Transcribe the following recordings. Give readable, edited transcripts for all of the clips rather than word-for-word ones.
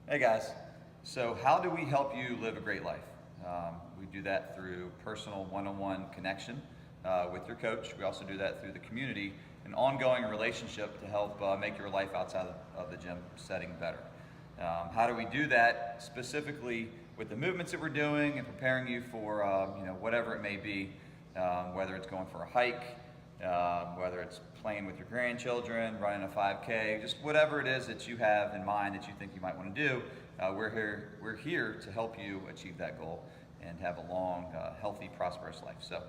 Hey guys, so how do we help you live a great life? We do that through personal one-on-one connection with your coach. We also do that through the community, an ongoing relationship to help make your life outside of the gym setting better. How do we do that specifically with the movements that we're doing and preparing you for whatever it may be, whether it's going for a hike, whether it's playing with your grandchildren, running a 5K, just whatever it is that you have in mind that you think you might want to do, we're here to help you achieve that goal and have a long, healthy, prosperous life. So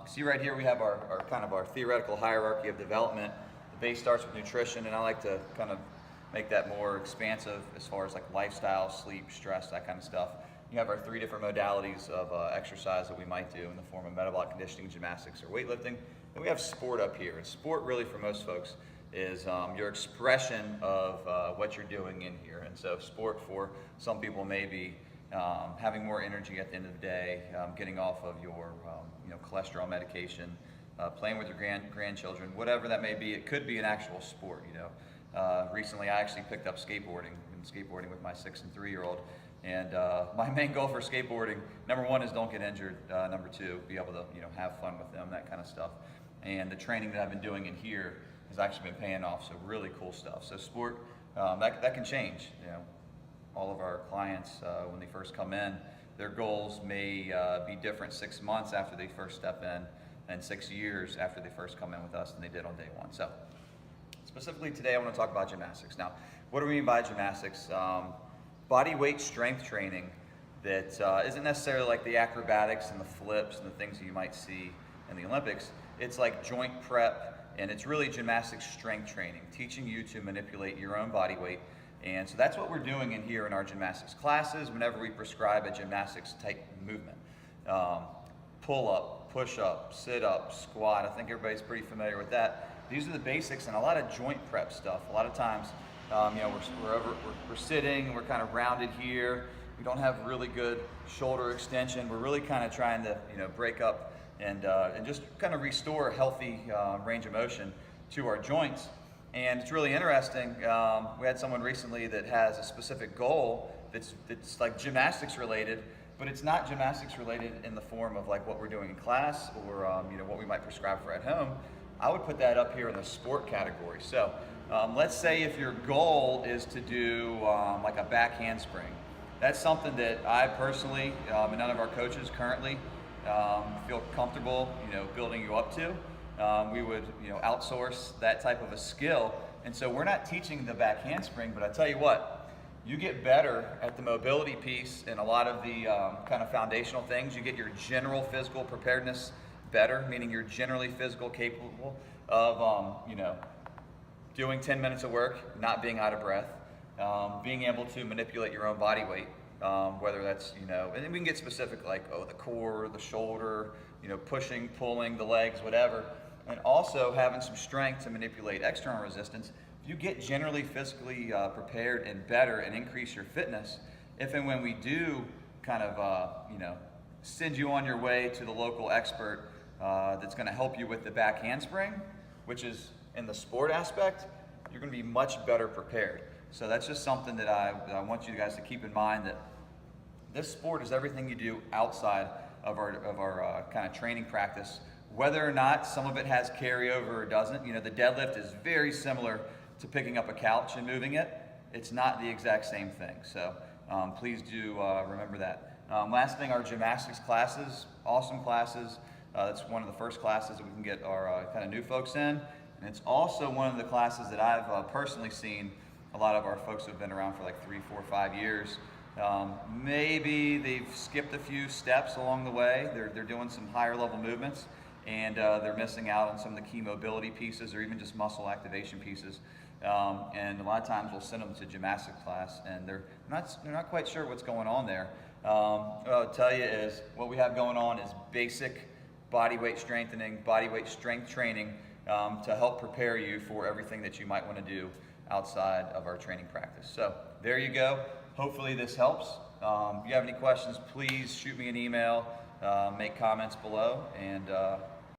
see right here we have our kind of our theoretical hierarchy of development. The base starts with nutrition, and I like to kind of make that more expansive as far as like lifestyle, sleep, stress, that kind of stuff. You have our 3 different modalities of exercise that we might do in the form of metabolic conditioning, gymnastics, or weightlifting. And we have sport up here. And sport really for most folks is your expression of what you're doing in here. And so sport for some people may be having more energy at the end of the day, getting off of your cholesterol medication, playing with your grandchildren, whatever that may be. It could be an actual sport. Recently I actually picked up skateboarding, and skateboarding with my 6 and 3-year-old. And my main goal for skateboarding, number 1 is don't get injured. Number 2, be able to have fun with them, that kind of stuff. And the training that I've been doing in here has actually been paying off. So really cool stuff. So sport that can change. All of our clients when they first come in, their goals may be different 6 months after they first step in, and 6 years after they first come in with us than they did on day 1. So specifically today, I want to talk about gymnastics. Now, what do we mean by gymnastics? Body weight strength training that isn't necessarily like the acrobatics and the flips and the things that you might see in the Olympics. It's like joint prep, and it's really gymnastics strength training, teaching you to manipulate your own body weight. And so that's what we're doing in here in our gymnastics classes whenever we prescribe a gymnastics type movement. Pull up, push up, sit up, squat. I think everybody's pretty familiar with that. These are the basics and a lot of joint prep stuff. A lot of times, we're sitting, we're kind of rounded here. We don't have really good shoulder extension. We're really kind of trying to break up and just kind of restore a healthy range of motion to our joints. And it's really interesting. We had someone recently that has a specific goal that's like gymnastics related, but it's not gymnastics related in the form of like what we're doing in class or what we might prescribe for at home. I would put that up here in the sport category. So let's say if your goal is to do like a back handspring. That's something that I personally and none of our coaches currently feel comfortable building you up to. We would outsource that type of a skill, and so we're not teaching the back handspring, but I tell you what, you get better at the mobility piece and a lot of the kind of foundational things. You get your general physical preparedness better, meaning you're generally physical capable of doing 10 minutes of work, not being out of breath, being able to manipulate your own body weight, whether that's and then we can get specific like the core, the shoulder, pushing, pulling the legs, whatever, and also having some strength to manipulate external resistance. If you get generally physically prepared and better and increase your fitness, if and when we do kind of send you on your way to the local expert that's going to help you with the back handspring, which is in the sport aspect, you're going to be much better prepared. So that's just something that I want you guys to keep in mind, that this sport is everything you do outside of our kind of training practice. Whether or not some of it has carryover or doesn't, the deadlift is very similar to picking up a couch and moving it. It's not the exact same thing. So please do remember that. Last thing, our gymnastics classes, awesome classes. That's one of the first classes that we can get our kind of new folks in. And it's also one of the classes that I've personally seen a lot of our folks who have been around for like 3, 4, 5 years. Maybe they've skipped a few steps along the way. They're doing some higher level movements, and they're missing out on some of the key mobility pieces or even just muscle activation pieces. And a lot of times we'll send them to gymnastics class, and they're not quite sure what's going on there. What I'll tell you is what we have going on is basic body weight strengthening, body weight strength training to help prepare you for everything that you might want to do outside of our training practice. So there you go. Hopefully this helps. If you have any questions, please shoot me an email, make comments below, and